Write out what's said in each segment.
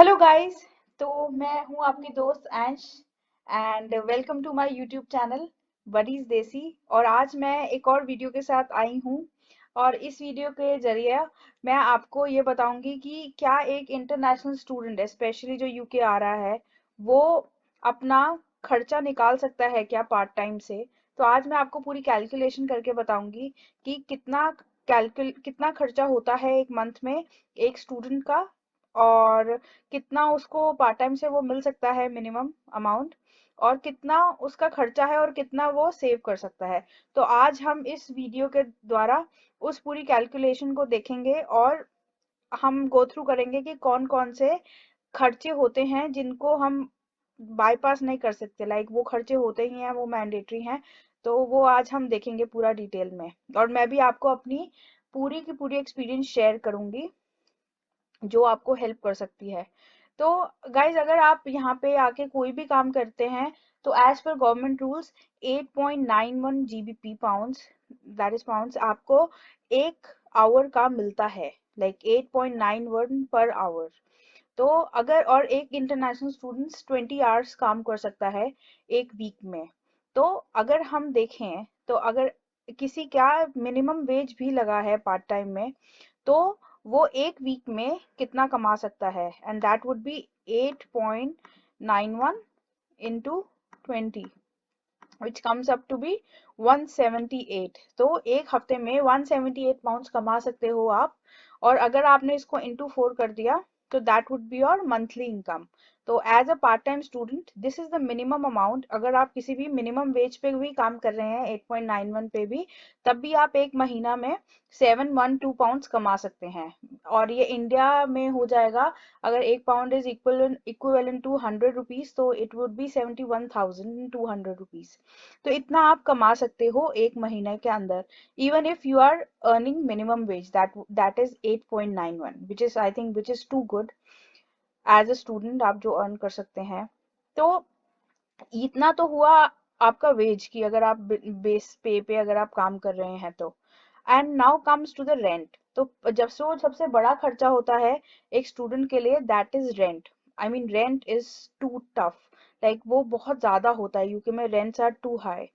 Hello guys. तो मैं हूं आपकी दोस्त Ansh and welcome to my YouTube channel Buddies Desi. और आज मैं एक और वीडियो के साथ आई हूं और इस वीडियो के जरिए मैं आपको ये बताऊंगी कि क्या एक इंटरनेशनल स्टूडेंट स्पेशली जो यूके आ रहा है वो अपना खर्चा निकाल सकता है क्या पार्ट टाइम से। तो आज मैं आपको पूरी कैलकुलेशन करके बताऊंगी कि कितना खर्चा होता है एक मंथ में एक स्टूडेंट का, और कितना उसको पार्ट टाइम से वो मिल सकता है मिनिमम अमाउंट, और कितना उसका खर्चा है और कितना वो सेव कर सकता है। तो आज हम इस वीडियो के द्वारा उस पूरी कैलकुलेशन को देखेंगे और हम गो थ्रू करेंगे कि कौन कौन से खर्चे होते हैं जिनको हम बाईपास नहीं कर सकते, लाइक वो खर्चे होते ही हैं, वो मैंडेटरी हैं। तो वो आज हम देखेंगे पूरा डिटेल में, और मैं भी आपको अपनी पूरी की पूरी एक्सपीरियंस शेयर करूंगी जो आपको हेल्प कर सकती है। तो गाइज, अगर आप यहाँ पे आके कोई भी काम करते हैं तो as per government rules 8.91 GBP pounds, that is pounds, आपको एक आवर का मिलता है, लाइक 8.91 पर आवर। तो अगर और एक इंटरनेशनल स्टूडेंट्स 20 आवर्स काम कर सकता है एक वीक में। तो अगर हम देखें तो अगर किसी क्या मिनिमम वेज भी लगा है पार्ट टाइम में, तो वो एक वीक में कितना कमा सकता है, and that would be 8.91 into 20, which comes up to be 178। तो एक हफ्ते में 178 पाउंड्स कमा सकते हो आप। और अगर आपने इसको इंटू 4 कर दिया तो that would be your monthly income. तो as a part time student this is the minimum amount. अगर आप किसी भी मिनिमम वेज पे भी काम कर रहे हैं 8.91 पे भी, तब भी आप एक महीना में 712 पाउंड्स कमा सकते हैं। और ये इंडिया में हो जाएगा, अगर एक pound is equivalent to 100 rupees, तो इट वुड बी 71,200 रुपीज। तो इतना आप कमा सकते हो एक महीने के अंदर, even if you are earning minimum wage, that is 8.91, which is I think which is too good as a student आप जो अर्न कर सकते हैं। तो इतना तो हुआ आपका वेज की, अगर आप बेस पे अगर आप काम कर रहे हैं तो। And now comes to the rent. तो जब से वो सबसे बड़ा खर्चा होता है एक स्टूडेंट के लिए, that is rent. I mean rent is too tough, like वो बहुत ज्यादा होता है, यूके में रेंट्स आर टू हाई।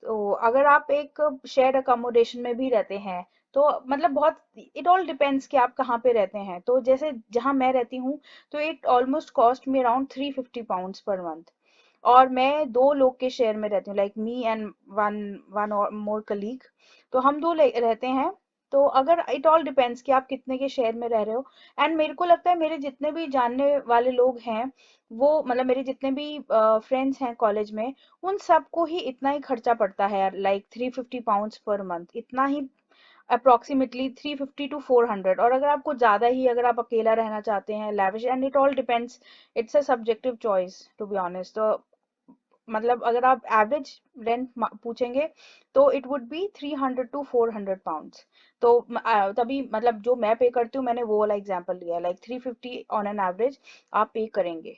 तो अगर आप एक शेयर अकोमोडेशन में भी रहते हैं तो मतलब बहुत, इट ऑल डिपेंड्स कि आप कहाँ पे रहते हैं। तो जैसे जहाँ मैं रहती हूँ, तो it almost cost me around 350 pounds per month. और मैं दो लोग के शेयर में रहती हूँ, like me and one one और मोर कलीग। तो हम दो रहते हैं। तो अगर इट ऑल डिपेंड्स कि आप कितने के शेयर में रह रहे हो। एंड मेरे को लगता है मेरे जितने भी जानने वाले लोग हैं, वो मतलब मेरे जितने भी फ्रेंड्स हैं कॉलेज में, उन सबको ही इतना ही खर्चा पड़ता है, लाइक 350 पाउंड्स पर मंथ, इतना ही अप्रोक्सीमेटली 350 to 400। और अगर आपको ज्यादा ही, अगर आप अकेला रहना चाहते हैं lavish, and it all depends, it's a subjective choice to be honest. तो मतलब अगर आप एवरेज रेंट पूछेंगे तो it would be 300 to 400 pounds. तो तभी मतलब जो मैं पे करती हूँ, मैंने वो वाला एग्जांपल लिया, लाइक 350 ऑन एन एवरेज आप पे करेंगे।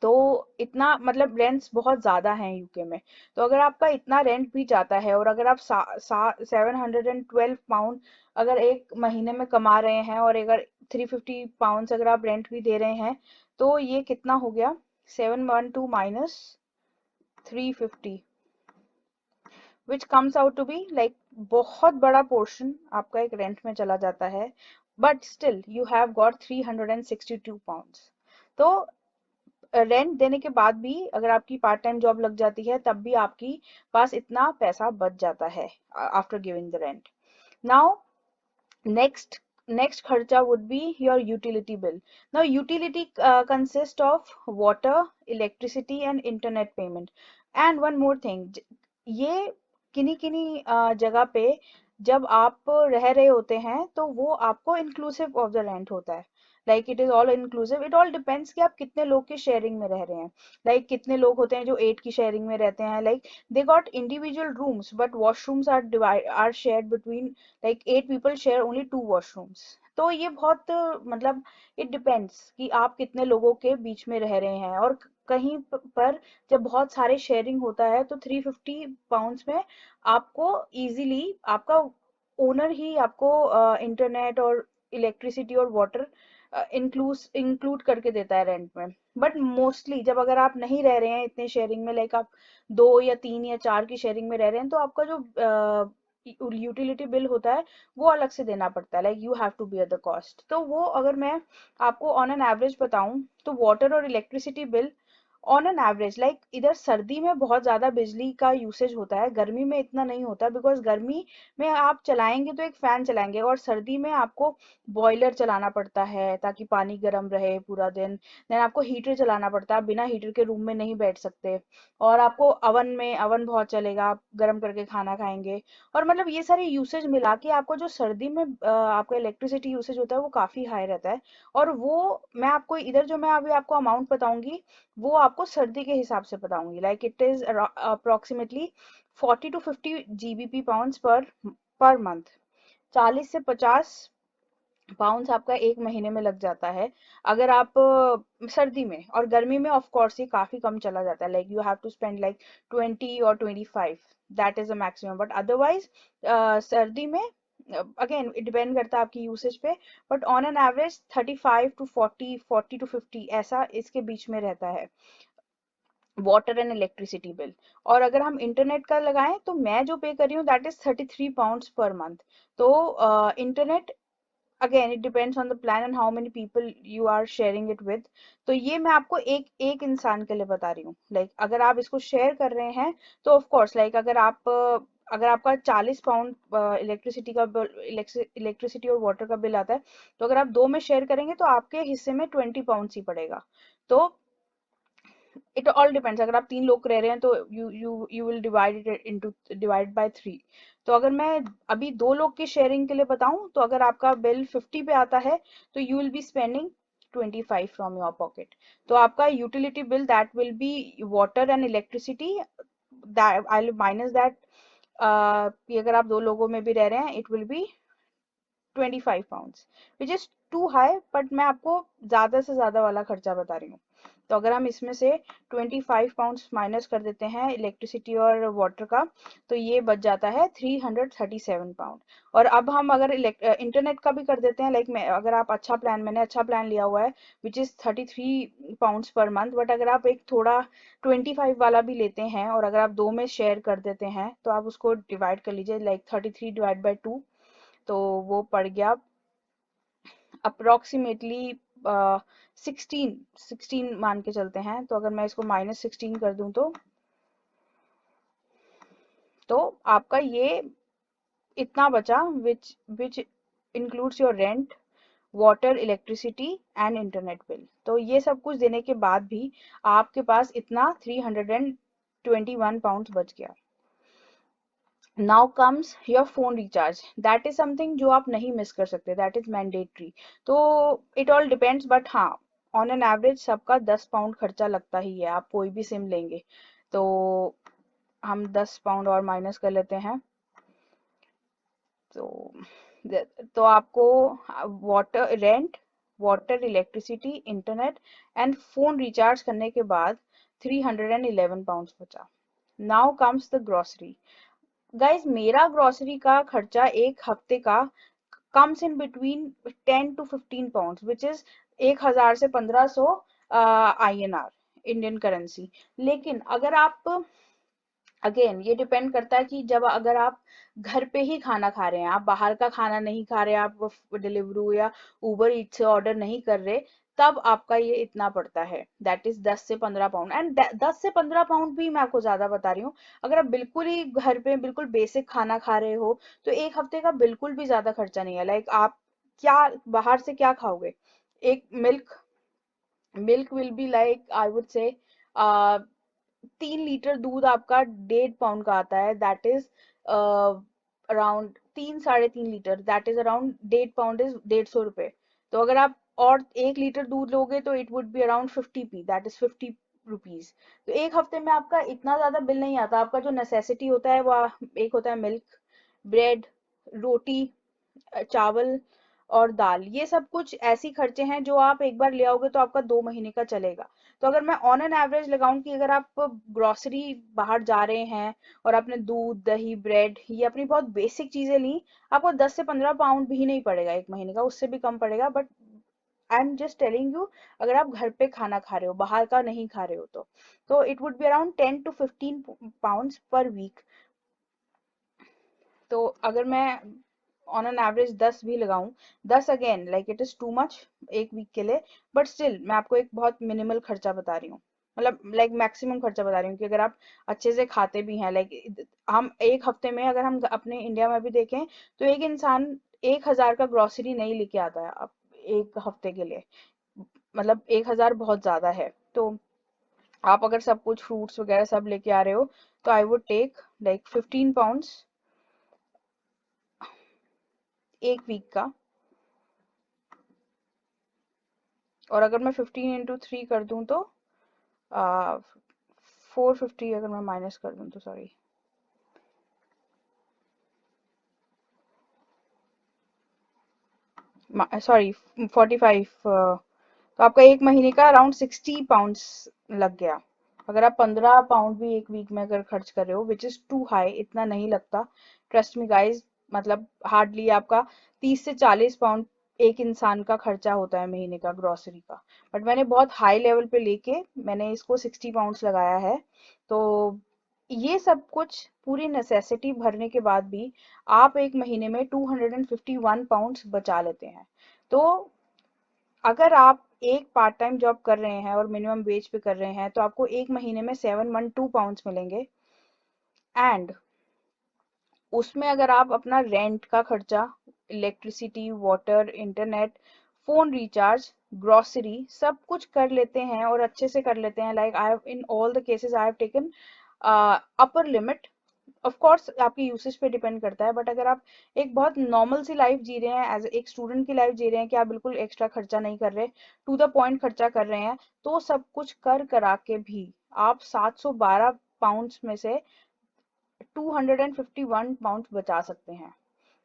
तो इतना मतलब रेंट्स बहुत ज्यादा हैं यूके में। तो अगर आपका इतना रेंट भी जाता है, और अगर आप 712 पाउंड अगर एक महीने में कमा रहे हैं, और अगर 350 पाउंड अगर आप रेंट भी दे रहे हैं, तो ये कितना हो गया, 712 minus 350, which comes out to be like बहुत बड़ा पोर्शन आपका एक रेंट में चला जाता है। But still you have got 362 pounds. तो रेंट देने के बाद भी अगर आपकी पार्ट टाइम जॉब लग जाती है, तब भी आपकी पास इतना पैसा बच जाता है after giving the rent. Now next next खर्चा would be your utility bill. Now utility consists of water, electricity and internet payment. And one more thing, ये किन्हीं किन्हीं जगह पे जब आप रह रहे होते हैं तो वो आपको इंक्लूसिव ऑफ द रेंट होता है, like it is all inclusive. It all depends कि आप कितने लोग के शेयरिंग में रह रहे हैं। कितने लोग होते हैं जो 8 की शेयरिंग में रहते हैं, they got individual rooms but washrooms are shared between, like 8 people share only 2 washrooms. तो ये बहुत मतलब इट डिपेंड्स कि आप कितने लोगों के बीच में रह रहे हैं। और कहीं पर जब बहुत सारे शेयरिंग होता है तो 350 पाउंड्स में आपको इजीली आपका ओनर ही आपको इंटरनेट और इलेक्ट्रिसिटी और वाटर इंक्लूड करके देता है रेंट में। बट मोस्टली जब अगर आप नहीं रह रहे हैं इतने शेयरिंग में, लाइक आप 2 या 3 या 4 की शेयरिंग में रह रहे हैं, तो आपका जो यूटिलिटी बिल होता है वो अलग से देना पड़ता है, like you have to bear the cost. तो वो अगर मैं आपको ऑन एन एवरेज बताऊं, तो वाटर और electricity bill on an average, like इधर सर्दी में बहुत ज्यादा बिजली का यूसेज होता है, गर्मी में इतना नहीं होता, बिकॉज गर्मी में आप चलाएंगे तो एक फैन चलाएंगे, और सर्दी में आपको बॉयलर चलाना पड़ता है ताकि पानी गर्म रहे पूरा दिन। देन आपको हीटर चलाना पड़ता है, आप बिना हीटर के रूम में नहीं बैठ सकते। और आपको अवन बहुत चलेगा, आप गर्म करके खाना खाएंगे। और मतलब ये सारे यूसेज मिला के आपको जो सर्दी में आपका इलेक्ट्रिसिटी यूसेज होता है वो काफी हाई रहता है। और वो मैं आपको इधर जो मैं अभी आपको अमाउंट बताऊंगी, वो आपको सर्दी के हिसाब से बताऊंगी, like it is approximately 40 to 50 GBP per month. 40 से 50 पाउंड्स आपका एक महीने में लग जाता है, अगर आप सर्दी में। और गर्मी में ऑफ कोर्स ये काफी कम चला जाता है, like you have to spend like 20 or 25, that is the maximum. But otherwise सर्दी में अगेन इट डिपेंड करता है आपकी यूसेज पे, but on an average 35 to 40, 40 to 50 ऐसा इसके बीच में रहता है वाटर एंड इलेक्ट्रिसिटी बिल। और अगर हम इंटरनेट का लगाएं, तो मैं जो पे कर रही हूँ that is 33 pounds per month. तो internet, again it depends on the plan and how many people you are sharing it with. तो ये मैं आपको एक एक इंसान के लिए बता रही हूँ, लाइक अगर आप इसको शेयर कर रहे हैं तो ऑफ कोर्स, लाइक अगर आपका 40 पाउंड इलेक्ट्रिसिटी का इलेक्ट्रिसिटी और वाटर का बिल आता है, तो अगर आप दो में शेयर करेंगे तो आपके हिस्से में 20 पाउंड ही पड़ेगा। तो इट ऑल डिपेंड्स, अगर आप 3 लोग रह रहे हैं तो यू विल डिवाइड बाय 3। तो अगर मैं अभी 2 लोग की शेयरिंग के लिए बताऊं, तो अगर आपका बिल 50 पे आता है, तो you will be spending 25 from your pocket. तो आपका utility bill that will be water and electricity, I will minus that. कि अगर आप 2 लोगों में भी रह रहे हैं, it will be 25 pounds, which is too high, but मैं आपको ज्यादा से ज्यादा वाला खर्चा बता रही हूँ। तो अगर हम इसमें से 25 पाउंड्स माइनस कर देते हैं इलेक्ट्रिसिटी और वाटर का, तो ये बच जाता है 337 पाउंड। और अब हम अगर इंटरनेट का भी कर देते हैं, लाइक मैं अगर आप मैंने अच्छा प्लान लिया हुआ है which is 33 pounds per month, but अगर आप एक थोड़ा 25 वाला भी लेते हैं, और अगर आप दो में शेयर कर देते हैं, तो आप उसको डिवाइड कर लीजिए, लाइक 33 डिवाइड बाय 2, तो वो पड़ गया अप्रोक्सीमेटली 16 मान के चलते हैं। तो अगर मैं इसको -16 कर दूं, तो आपका ये इतना बचा, which includes your rent, water, electricity and internet bill. तो ये सब कुछ देने के बाद भी आपके पास इतना 321 पाउंड बच गया। Now comes your phone recharge, that is something जो आप नहीं मिस कर सकते, दैट इज मैंडेटरी। तो इट ऑल डिपेंड्स, बट हाँ, ऑन एन एवरेज सबका 10 पाउंड खर्चा लगता ही है, आप कोई भी सिम लेंगे। तो हम 10 पाउंड और माइनस कर लेते हैं। तो तो आपको water, electricity, internet and phone recharge करने के बाद 311 पाउंड बचा। Now comes the grocery. Guys, मेरा ग्रोसरी का खर्चा एक हफ्ते का comes in between 10 to 15 pound, which is 1000 से 1500 INR, इंडियन करेंसी। लेकिन अगर आप, अगेन ये डिपेंड करता है कि जब अगर आप घर पे ही खाना खा रहे हैं, आप बाहर का खाना नहीं खा रहे, आप डिलीवरू या उबर ईट से ऑर्डर नहीं कर रहे, तब आपका ये इतना पड़ता है, दैट इज 10 से 15 पाउंड। एंड 10 से 15 पाउंड भी मैं आपको ज्यादा बता रही हूँ। अगर आप बिल्कुल ही घर पे बिल्कुल बेसिक खाना खा रहे हो, तो एक हफ्ते का बिल्कुल भी ज्यादा खर्चा नहीं है। लाइक आप क्या बाहर से क्या खाओगे? एक milk will be like, I would say 3 litre दूध आपका 1.5 पाउंड का आता है, दैट इज अराउंड 3 साढ़े 3 litre, that is around 1.5 pound is 150 रुपए। तो अगर आप और 1 लीटर दूध लोगे, तो it would be around 50p, that is 50 rupees. तो एक हफ्ते में आपका इतना ज्यादा बिल नहीं आता। आपका जो नेसेसिटी होता है वो एक होता है मिल्क, ब्रेड, रोटी, चावल और दाल। ये सब कुछ ऐसी खर्चे हैं जो आप एक बार ले आओगे तो आपका 2 महीने का चलेगा। तो अगर मैं ऑन एन एवरेज लगाऊं कि अगर आप ग्रोसरी बाहर जा रहे हैं और आपने दूध, दही, ब्रेड, ये अपनी बहुत बेसिक चीजें ली, आपको 10 से 15 पाउंड भी नहीं पड़ेगा एक महीने का, उससे भी कम पड़ेगा। But I am just telling you, अगर आप घर पे खाना खा रहे हो, बाहर का नहीं खा रहे हो, तो it would be around 10 to 15 pounds per week. तो अगर मैं ऑन एन एवरेज 10 भी लगाऊं, 10 again like it is too much एक वीक के लिए, बट स्टिल मैं आपको एक बहुत मिनिमल खर्चा बता रही हूँ, मतलब लाइक मैक्सिमम खर्चा बता रही हूँ कि अगर आप अच्छे से खाते भी हैं, लाइक हम एक हफ्ते में, अगर हम अपने इंडिया में भी देखें, तो एक इंसान 1,000 का ग्रोसरी नहीं लेके आता है अब एक हफ्ते के लिए, मतलब 1,000 बहुत ज्यादा है। तो आप अगर सब कुछ फ्रूट्स वगैरह सब लेके आ रहे हो, तो I would take like 15 pounds एक वीक का। और अगर मैं 15 into 3 कर दूं तो 450, अगर मैं माइनस कर दूं तो, सॉरी, सॉरी 45, तो आपका एक महीने का अराउंड 60 पाउंड्स लग गया। अगर आप 15 पाउंड भी एक वीक में अगर खर्च कर रहे हो, विच इज टू हाई, इतना नहीं लगता, ट्रस्ट मी गाइज, मतलब हार्डली आपका 30 से 40 पाउंड एक इंसान का खर्चा होता है महीने का ग्रोसरी का। बट मैंने बहुत हाई लेवल पे लेके मैंने इसको 60 पाउंड्स लगाया है। तो ये सब कुछ पूरी नेसेसिटी भरने के बाद भी आप एक महीने में 251 पाउंड्स बचा लेते हैं। तो अगर आप एक पार्ट टाइम जॉब कर रहे हैं और मिनिमम वेज पे कर रहे हैं, तो आपको एक महीने में 712 पाउंड्स मिलेंगे। एंड उसमें अगर आप अपना रेंट का खर्चा, electricity, water, internet, phone recharge, grocery सब कुछ कर लेते हैं और अच्छे से कर लेते हैं, like I have in all the cases I have taken upper limit. Of course आपकी यूसेज पे डिपेंड करता है, बट अगर आप एक बहुत नॉर्मल सी लाइफ जी रहे हैं, एज एक स्टूडेंट की लाइफ जी रहे हैं, कि आप बिल्कुल एक्स्ट्रा खर्चा नहीं कर रहे, टू द पॉइंट खर्चा कर रहे हैं, तो सब कुछ कर करा के भी आप 712 पाउंड्स में से 251 पाउंड बचा सकते हैं।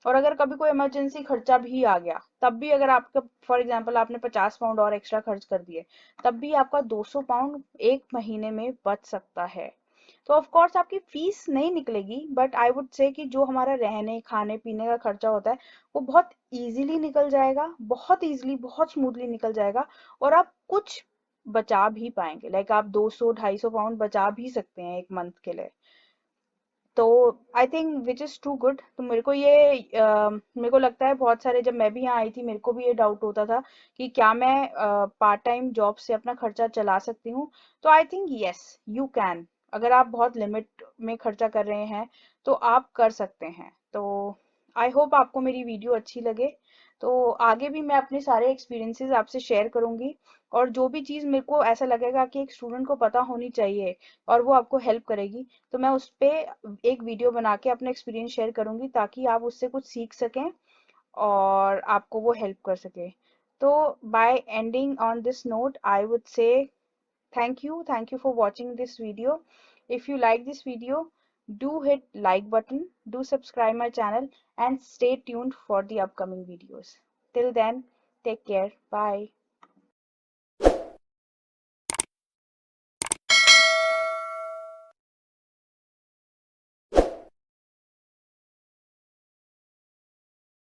और अगर कभी कोई इमरजेंसी खर्चा भी आ गया, तब भी अगर आपका, फॉर एग्जांपल आपने 50 पाउंड और एक्स्ट्रा खर्च कर दिए, तब भी आपका 200 पाउंड एक महीने में बच सकता है। तो ऑफ कोर्स आपकी फीस नहीं निकलेगी, बट आई वुड से कि जो हमारा रहने खाने पीने का खर्चा होता है, वो बहुत इजीली निकल जाएगा, बहुत इजीली, बहुत स्मूथली निकल जाएगा। और आप कुछ बचा भी पाएंगे, लाइक आप 200-250 पाउंड बचा भी सकते हैं एक मंथ के लिए। तो I think which is too good. तो मेरे को ये मेरे को लगता है, बहुत सारे, जब मैं भी यहाँ आई थी, मेरे को भी ये डाउट होता था कि क्या मैं पार्ट टाइम जॉब से अपना खर्चा चला सकती हूँ। तो I think yes, you can. अगर आप बहुत लिमिट में खर्चा कर रहे हैं, तो आप कर सकते हैं। तो आई होप आपको मेरी वीडियो अच्छी लगे। तो आगे भी मैं अपने सारे एक्सपीरियंसेस आपसे शेयर करूंगी, और जो भी चीज़ मेरे को ऐसा लगेगा कि एक स्टूडेंट को पता होनी चाहिए और वो आपको हेल्प करेगी, तो मैं उस पे एक वीडियो बना के अपना एक्सपीरियंस शेयर करूंगी, ताकि आप उससे कुछ सीख सकें और आपको वो हेल्प कर सके। तो bye ending on this note, I would say thank you for watching this video. If you like this video, do hit like button, do subscribe my channel, and stay tuned for the upcoming videos. Till then, take care. Bye.